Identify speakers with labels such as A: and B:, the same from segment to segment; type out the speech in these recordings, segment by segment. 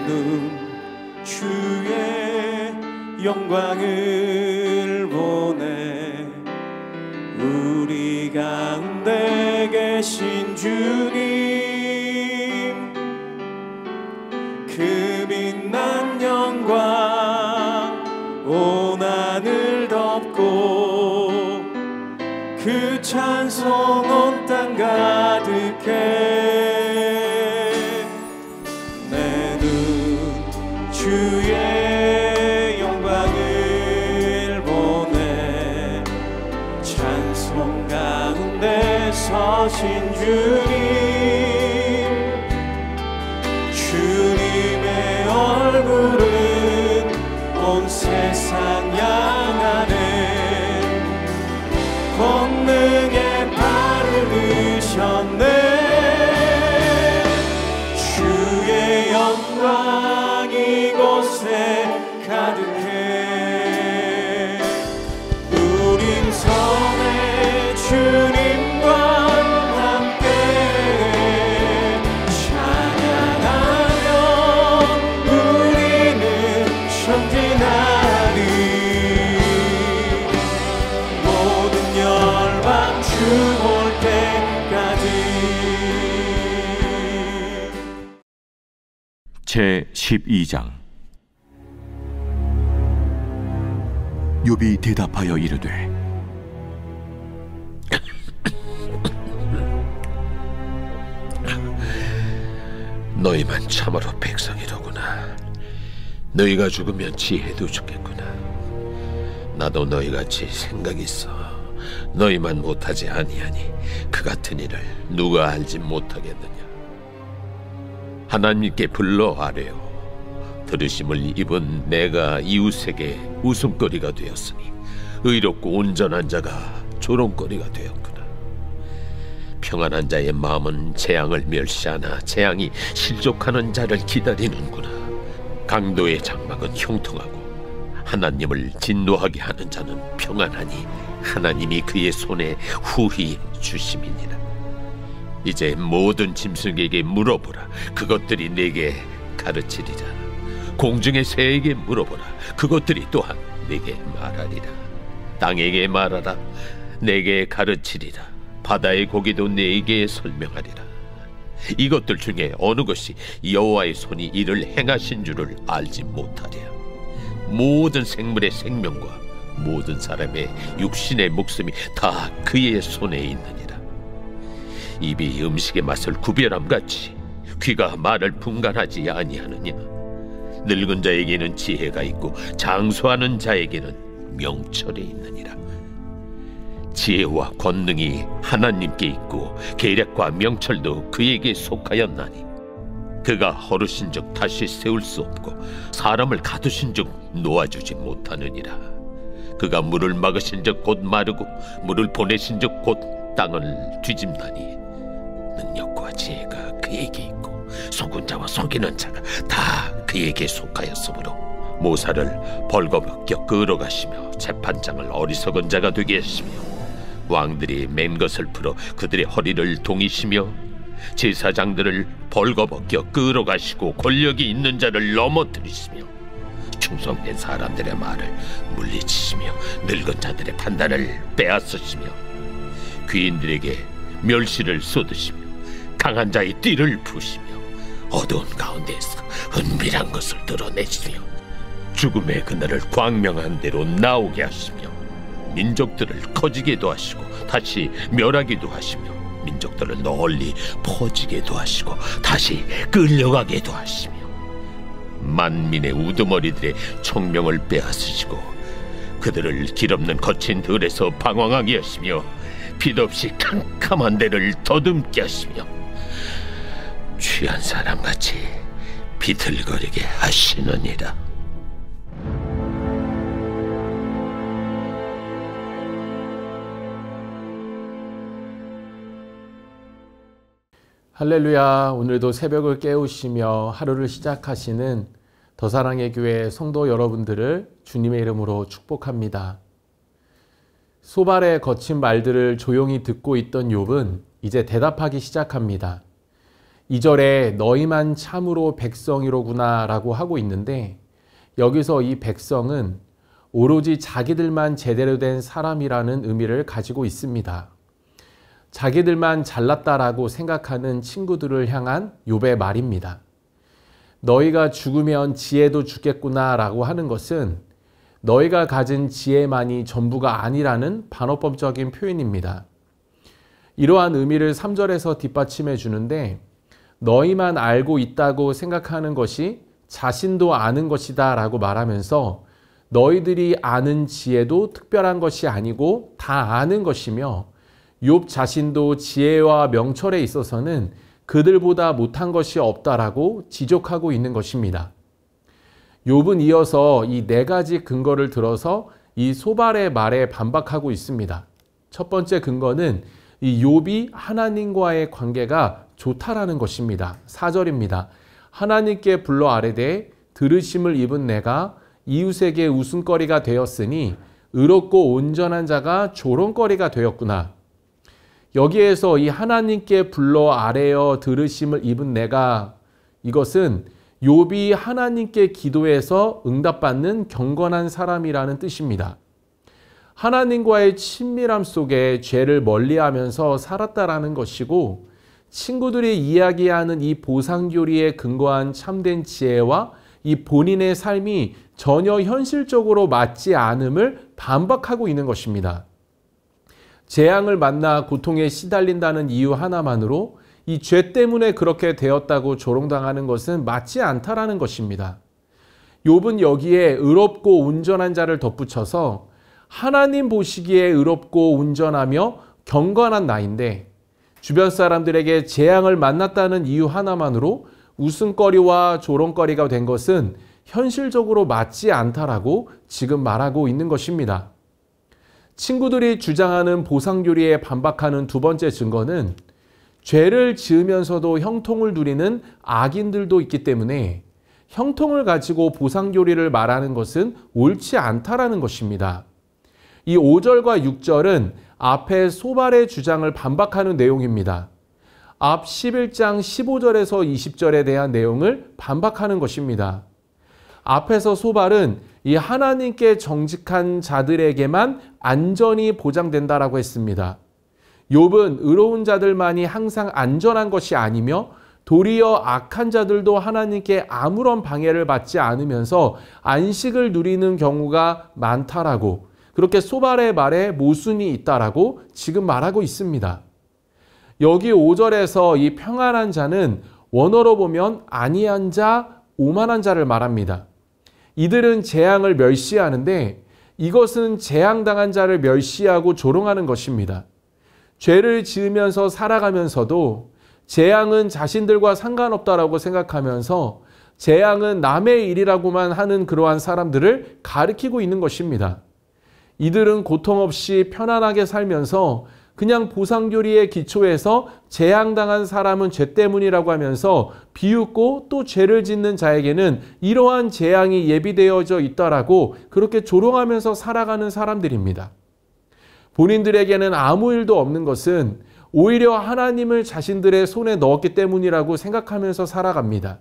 A: 눈 주의 영광을 보네. 우리 가운데 계신 주님, 그 빛난 영광 온 하늘 덮고 그 찬송 온 땅 가득해. 내 눈 주의 영광을 보네. 찬송 가운데 서신 주님, 주님의 얼굴은 온 세상 향하네. 권능의 발을 드셨네. 주의 영광 이곳에 가득해. 우린 선의 주님과 함께 찬양하며 우리는 전진하리. 모든 열방 주 올 때까지.
B: 제12장. 욥이 대답하여 이르되
C: 너희만 참으로 백성이로구나. 너희가 죽으면 지혜도 죽겠구나. 나도 너희같이 생각이 있어 너희만 못하지 아니하니 그 같은 일을 누가 알지 못하겠느냐. 하나님께 불러 아뢰어 들으심을 입은 내가 이웃에게 웃음거리가 되었으니 의롭고 온전한 자가 조롱거리가 되었구나. 평안한 자의 마음은 재앙을 멸시하나 재앙이 실족하는 자를 기다리는구나. 강도의 장막은 형통하고 하나님을 진노하게 하는 자는 평안하니 하나님이 그의 손에 후히 주심이니라. 이제 모든 짐승에게 물어보라. 그것들이 내게 가르치리라. 공중의 새에게 물어보라. 그것들이 또한 내게 말하리라. 땅에게 말하라. 내게 가르치리라. 바다의 고기도 내게 설명하리라. 이것들 중에 어느 것이 여호와의 손이 이를 행하신 줄을 알지 못하랴. 모든 생물의 생명과 모든 사람의 육신의 목숨이 다 그의 손에 있느니라. 입이 음식의 맛을 구별함같이 귀가 말을 분간하지 아니하느냐. 늙은 자에게는 지혜가 있고 장수하는 자에게는 명철이 있느니라. 지혜와 권능이 하나님께 있고 계략과 명철도 그에게 속하였나니 그가 허르신즉 다시 세울 수 없고 사람을 가두신즉 놓아주지 못하느니라. 그가 물을 막으신즉 곧 마르고 물을 보내신즉 곧 땅을 뒤집나니 능력과 지혜가 그에게 있고 속은 자와 속이는 자가 다 그에게 속하였으므로 모사를 벌거벗겨 끌어가시며 재판장을 어리석은 자가 되게 하시며 왕들이 맨 것을 풀어 그들의 허리를 동이시며 제사장들을 벌거벗겨 끌어가시고 권력이 있는 자를 넘어뜨리시며 충성된 사람들의 말을 물리치시며 늙은 자들의 판단을 빼앗으시며 귀인들에게 멸시를 쏟으시며 강한 자의 띠를 부시며 어두운 가운데에서 은밀한 것을 드러내시며 죽음의 그날을 광명한 대로 나오게 하시며 민족들을 커지게도 하시고 다시 멸하기도 하시며 민족들을 널리 퍼지게도 하시고 다시 끌려가게도 하시며 만민의 우두머리들의 총명을 빼앗으시고 그들을 길없는 거친 들에서 방황하게 하시며 빛없이 캄캄한 데를 더듬게 하시며 취한 사람같이 비틀거리게 하시느니라.
D: 할렐루야. 오늘도 새벽을 깨우시며 하루를 시작하시는 더사랑의 교회 성도 여러분들을 주님의 이름으로 축복합니다. 소발의 거친 말들을 조용히 듣고 있던 욥은 이제 대답하기 시작합니다. 2절에 너희만 참으로 백성이로구나 라고 하고 있는데, 여기서 이 백성은 오로지 자기들만 제대로 된 사람이라는 의미를 가지고 있습니다. 자기들만 잘났다라고 생각하는 친구들을 향한 욥의 말입니다. 너희가 죽으면 지혜도 죽겠구나 라고 하는 것은 너희가 가진 지혜만이 전부가 아니라는 반어법적인 표현입니다. 이러한 의미를 3절에서 뒷받침해 주는데, 너희만 알고 있다고 생각하는 것이 자신도 아는 것이다 라고 말하면서 너희들이 아는 지혜도 특별한 것이 아니고 다 아는 것이며 욥 자신도 지혜와 명철에 있어서는 그들보다 못한 것이 없다라고 지적하고 있는 것입니다. 욥은 이어서 이 4가지 근거를 들어서 이 소발의 말에 반박하고 있습니다. 첫 번째 근거는 이 욥이 하나님과의 관계가 좋다라는 것입니다. 4절입니다. 하나님께 불러 아뢰되 들으심을 입은 내가 이웃에게 웃음거리가 되었으니 의롭고 온전한 자가 조롱거리가 되었구나. 여기에서 이 하나님께 불러 아뢰어 들으심을 입은 내가, 이것은 욥이 하나님께 기도해서 응답받는 경건한 사람이라는 뜻입니다. 하나님과의 친밀함 속에 죄를 멀리하면서 살았다라는 것이고, 친구들이 이야기하는 이 보상교리에 근거한 참된 지혜와 이 본인의 삶이 전혀 현실적으로 맞지 않음을 반박하고 있는 것입니다. 재앙을 만나 고통에 시달린다는 이유 하나만으로 이 죄 때문에 그렇게 되었다고 조롱당하는 것은 맞지 않다라는 것입니다. 욥은 여기에 의롭고 온전한 자를 덧붙여서 하나님 보시기에 의롭고 온전하며 경건한 나인데, 주변 사람들에게 재앙을 만났다는 이유 하나만으로 웃음거리와 조롱거리가 된 것은 현실적으로 맞지 않다라고 지금 말하고 있는 것입니다. 친구들이 주장하는 보상교리에 반박하는 두 번째 증거는 죄를 지으면서도 형통을 누리는 악인들도 있기 때문에 형통을 가지고 보상교리를 말하는 것은 옳지 않다라는 것입니다. 이 5절과 6절은 앞에 소발의 주장을 반박하는 내용입니다. 앞 11장 15절에서 20절에 대한 내용을 반박하는 것입니다. 앞에서 소발은 이 하나님께 정직한 자들에게만 안전이 보장된다라고 했습니다. 욥은 의로운 자들만이 항상 안전한 것이 아니며 도리어 악한 자들도 하나님께 아무런 방해를 받지 않으면서 안식을 누리는 경우가 많다라고, 그렇게 소발의 말에 모순이 있다라고 지금 말하고 있습니다. 여기 5절에서 이 평안한 자는 원어로 보면 안이한 자, 오만한 자를 말합니다. 이들은 재앙을 멸시하는데 이것은 재앙당한 자를 멸시하고 조롱하는 것입니다. 죄를 지으면서 살아가면서도 재앙은 자신들과 상관없다라고 생각하면서 재앙은 남의 일이라고만 하는 그러한 사람들을 가리키고 있는 것입니다. 이들은 고통 없이 편안하게 살면서 그냥 보상교리에 기초해서 재앙당한 사람은 죄 때문이라고 하면서 비웃고 또 죄를 짓는 자에게는 이러한 재앙이 예비되어져 있다라고 그렇게 조롱하면서 살아가는 사람들입니다. 본인들에게는 아무 일도 없는 것은 오히려 하나님을 자신들의 손에 넣었기 때문이라고 생각하면서 살아갑니다.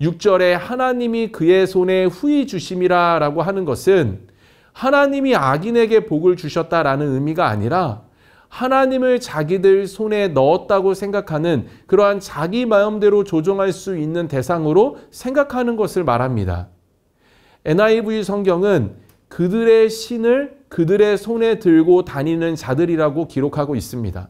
D: 6절에 하나님이 그의 손에 후히 주심이라 라고 하는 것은 하나님이 악인에게 복을 주셨다라는 의미가 아니라 하나님을 자기들 손에 넣었다고 생각하는 그러한 자기 마음대로 조종할 수 있는 대상으로 생각하는 것을 말합니다. NIV 성경은 그들의 신을 그들의 손에 들고 다니는 자들이라고 기록하고 있습니다.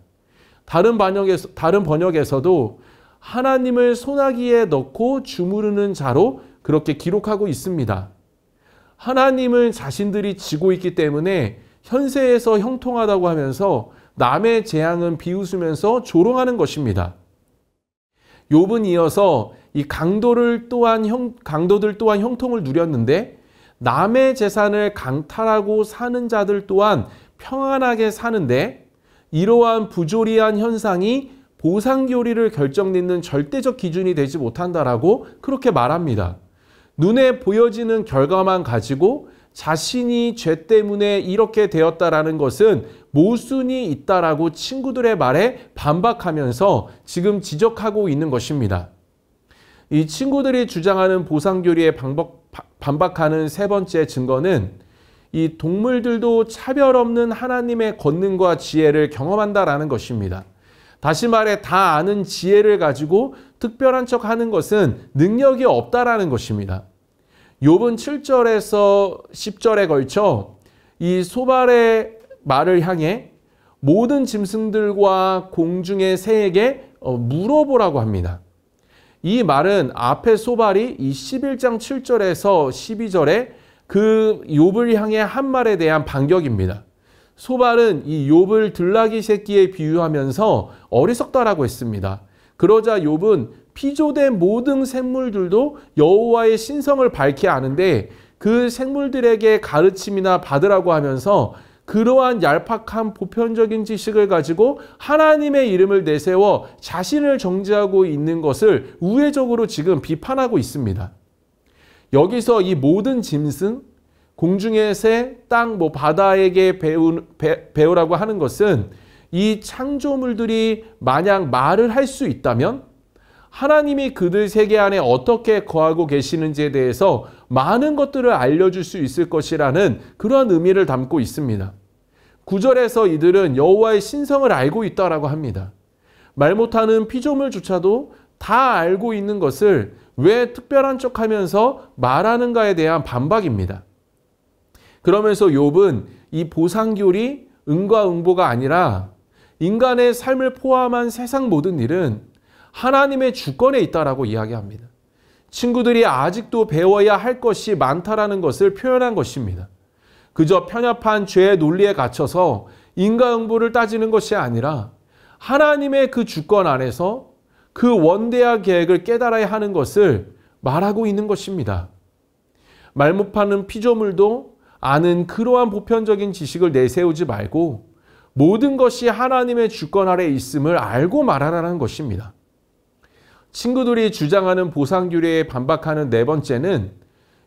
D: 다른 번역에서도 하나님을 소나기에 넣고 주무르는 자로 그렇게 기록하고 있습니다. 하나님을 자신들이 지고 있기 때문에 현세에서 형통하다고 하면서 남의 재앙은 비웃으면서 조롱하는 것입니다. 욥은 이어서 이 강도들 또한 형통을 누렸는데 남의 재산을 강탈하고 사는 자들 또한 평안하게 사는데 이러한 부조리한 현상이 보상교리를 결정짓는 절대적 기준이 되지 못한다라고 그렇게 말합니다. 눈에 보여지는 결과만 가지고 자신이 죄 때문에 이렇게 되었다라는 것은 모순이 있다라고 친구들의 말에 반박하면서 지금 지적하고 있는 것입니다. 이 친구들이 주장하는 보상교리에 반박하는 세 번째 증거는 이 동물들도 차별 없는 하나님의 권능과 지혜를 경험한다라는 것입니다. 다시 말해 다 아는 지혜를 가지고 특별한 척 하는 것은 능력이 없다라는 것입니다. 욥은 7절에서 10절에 걸쳐 이 소발의 말을 향해 모든 짐승들과 공중의 새에게 물어보라고 합니다. 이 말은 앞에 소발이 이 11장 7절에서 12절에 그 욥을 향해 한 말에 대한 반격입니다. 소발은 이 욥을 들나귀 새끼에 비유하면서 어리석다라고 했습니다. 그러자 욥은 피조된 모든 생물들도 여호와의 신성을 밝히 아는데 그 생물들에게 가르침이나 받으라고 하면서 그러한 얄팍한 보편적인 지식을 가지고 하나님의 이름을 내세워 자신을 정죄하고 있는 것을 우회적으로 지금 비판하고 있습니다. 여기서 이 모든 짐승, 공중의 새, 땅, 바다에게 배우라고 하는 것은 이 창조물들이 만약 말을 할 수 있다면 하나님이 그들 세계 안에 어떻게 거하고 계시는지에 대해서 많은 것들을 알려줄 수 있을 것이라는 그런 의미를 담고 있습니다. 9절에서 이들은 여호와의 신성을 알고 있다라고 합니다. 말 못하는 피조물조차도 다 알고 있는 것을 왜 특별한 척하면서 말하는가에 대한 반박입니다. 그러면서 욥은 이 보상교리, 응과응보가 아니라 인간의 삶을 포함한 세상 모든 일은 하나님의 주권에 있다라고 이야기합니다. 친구들이 아직도 배워야 할 것이 많다라는 것을 표현한 것입니다. 그저 편협한 죄의 논리에 갇혀서 인과응보를 따지는 것이 아니라 하나님의 그 주권 안에서 그 원대한 계획을 깨달아야 하는 것을 말하고 있는 것입니다. 말 못하는 피조물도 아는 그러한 보편적인 지식을 내세우지 말고 모든 것이 하나님의 주권 아래 있음을 알고 말하라는 것입니다. 친구들이 주장하는 보상교리에 반박하는 네 번째는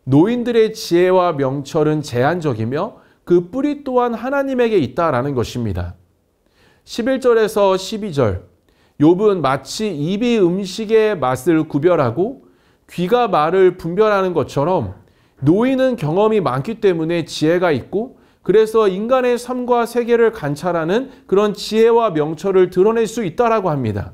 D: 노인들의 지혜와 명철은 제한적이며 그 뿌리 또한 하나님에게 있다라는 것입니다. 11절에서 12절, 욥은 마치 입이 음식의 맛을 구별하고 귀가 말을 분별하는 것처럼 노인은 경험이 많기 때문에 지혜가 있고 그래서 인간의 삶과 세계를 관찰하는 그런 지혜와 명철을 드러낼 수 있다라고 합니다.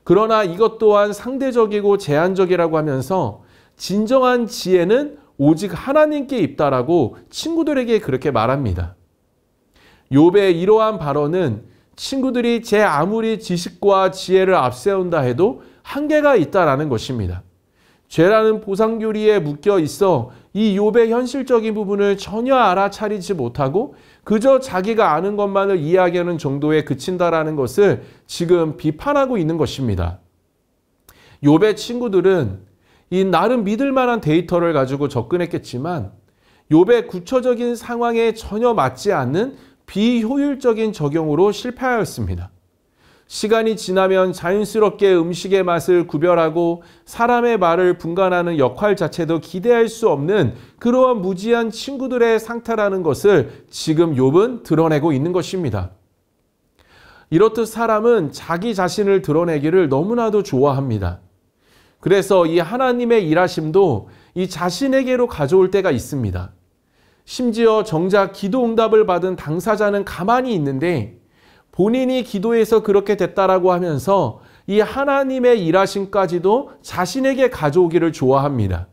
D: 그러나 이것 또한 상대적이고 제한적이라고 하면서 진정한 지혜는 오직 하나님께 있다라고 친구들에게 그렇게 말합니다. 욥의 이러한 발언은 친구들이 제 아무리 지식과 지혜를 앞세운다 해도 한계가 있다라는 것입니다. 죄라는 보상교리에 묶여 있어 이 욥의 현실적인 부분을 전혀 알아차리지 못하고 그저 자기가 아는 것만을 이야기하는 정도에 그친다라는 것을 지금 비판하고 있는 것입니다. 욥의 친구들은 이 나름 믿을 만한 데이터를 가지고 접근했겠지만 욥의 구체적인 상황에 전혀 맞지 않는 비효율적인 적용으로 실패하였습니다. 시간이 지나면 자연스럽게 음식의 맛을 구별하고 사람의 말을 분간하는 역할 자체도 기대할 수 없는 그러한 무지한 친구들의 상태라는 것을 지금 욥은 드러내고 있는 것입니다. 이렇듯 사람은 자기 자신을 드러내기를 너무나도 좋아합니다. 그래서 이 하나님의 일하심도 이 자신에게로 가져올 때가 있습니다. 심지어 정작 기도 응답을 받은 당사자는 가만히 있는데 본인이 기도해서 그렇게 됐다라고 하면서 이 하나님의 일하심까지도 자신에게 가져오기를 좋아합니다.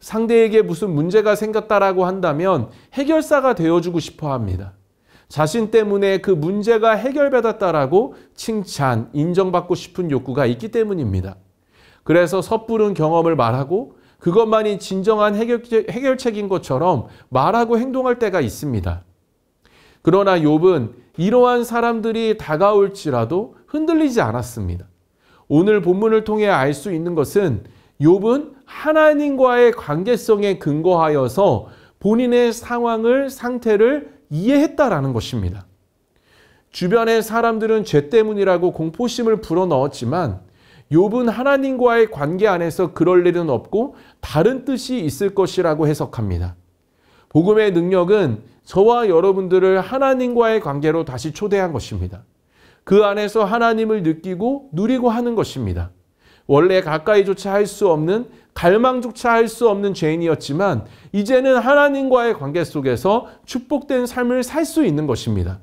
D: 상대에게 무슨 문제가 생겼다라고 한다면 해결사가 되어주고 싶어 합니다. 자신 때문에 그 문제가 해결받았다라고 칭찬, 인정받고 싶은 욕구가 있기 때문입니다. 그래서 섣부른 경험을 말하고 그것만이 진정한 해결책인 것처럼 말하고 행동할 때가 있습니다. 그러나 욥은 이러한 사람들이 다가올지라도 흔들리지 않았습니다. 오늘 본문을 통해 알 수 있는 것은 욥은 하나님과의 관계성에 근거하여서 본인의 상태를 이해했다라는 것입니다. 주변의 사람들은 죄 때문이라고 공포심을 불어넣었지만 욥은 하나님과의 관계 안에서 그럴 일은 없고 다른 뜻이 있을 것이라고 해석합니다. 복음의 능력은 저와 여러분들을 하나님과의 관계로 다시 초대한 것입니다. 그 안에서 하나님을 느끼고 누리고 하는 것입니다. 원래 가까이조차 할 수 없는, 갈망조차 할 수 없는 죄인이었지만 이제는 하나님과의 관계 속에서 축복된 삶을 살 수 있는 것입니다.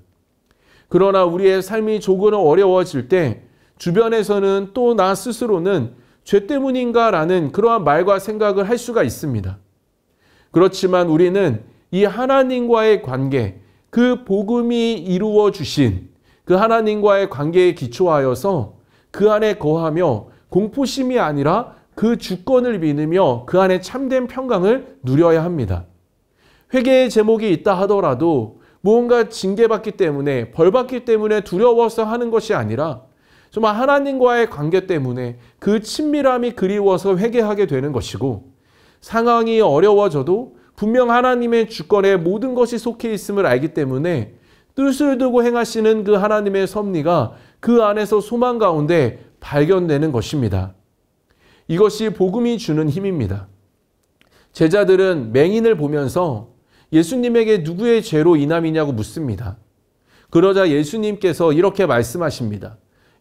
D: 그러나 우리의 삶이 조금 어려워질 때 주변에서는 또 나 스스로는 죄 때문인가 라는 그러한 말과 생각을 할 수가 있습니다. 그렇지만 우리는 이 하나님과의 관계, 그 복음이 이루어 주신 그 하나님과의 관계에 기초하여서 그 안에 거하며 공포심이 아니라 그 주권을 믿으며 그 안에 참된 평강을 누려야 합니다. 회개의 제목이 있다 하더라도 무언가 징계받기 때문에, 벌받기 때문에 두려워서 하는 것이 아니라 정말 하나님과의 관계 때문에 그 친밀함이 그리워서 회개하게 되는 것이고, 상황이 어려워져도 분명 하나님의 주권에 모든 것이 속해 있음을 알기 때문에 뜻을 두고 행하시는 그 하나님의 섭리가 그 안에서 소망 가운데 발견되는 것입니다. 이것이 복음이 주는 힘입니다. 제자들은 맹인을 보면서 예수님에게 누구의 죄로 인함이냐고 묻습니다. 그러자 예수님께서 이렇게 말씀하십니다.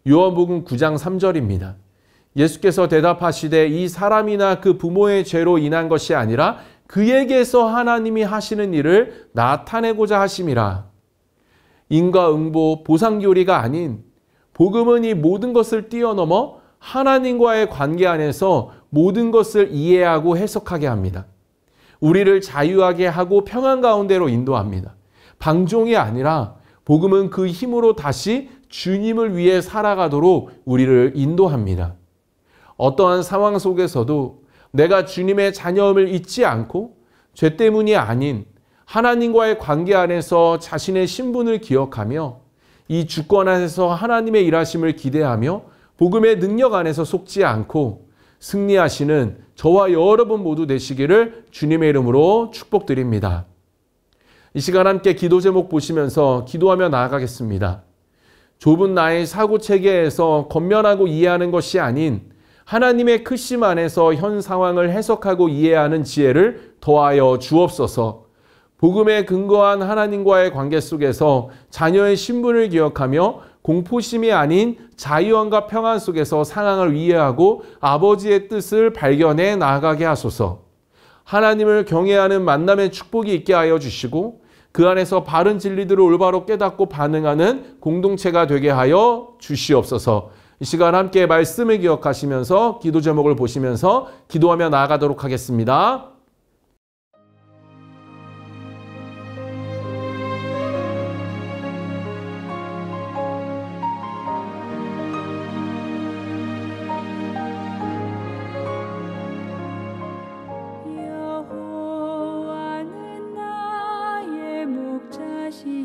D: 요한복음 9장 3절입니다. 예수께서 대답하시되 이 사람이나 그 부모의 죄로 인한 것이 아니라 그에게서 하나님이 하시는 일을 나타내고자 하심이라. 인과응보, 보상교리가 아닌 복음은 이 모든 것을 뛰어넘어 하나님과의 관계 안에서 모든 것을 이해하고 해석하게 합니다. 우리를 자유하게 하고 평안 가운데로 인도합니다. 방종이 아니라 복음은 그 힘으로 다시 주님을 위해 살아가도록 우리를 인도합니다. 어떠한 상황 속에서도 내가 주님의 자녀임을 잊지 않고 죄 때문이 아닌 하나님과의 관계 안에서 자신의 신분을 기억하며 이 주권 안에서 하나님의 일하심을 기대하며 복음의 능력 안에서 속지 않고 승리하시는 저와 여러분 모두 되시기를 주님의 이름으로 축복드립니다. 이 시간 함께 기도 제목 보시면서 기도하며 나아가겠습니다. 좁은 나의 사고 체계에서 겉면하고 이해하는 것이 아닌 하나님의 크심 안에서 현 상황을 해석하고 이해하는 지혜를 더하여 주옵소서. 복음에 근거한 하나님과의 관계 속에서 자녀의 신분을 기억하며 공포심이 아닌 자유함과 평안 속에서 상황을 이해하고 아버지의 뜻을 발견해 나아가게 하소서. 하나님을 경외하는 만남의 축복이 있게 하여 주시고 그 안에서 바른 진리들을 올바로 깨닫고 반응하는 공동체가 되게 하여 주시옵소서. 이 시간 함께 말씀을 기억하시면서 기도 제목을 보시면서 기도하며 나아가도록 하겠습니다.
E: 여호와는 나의 목자시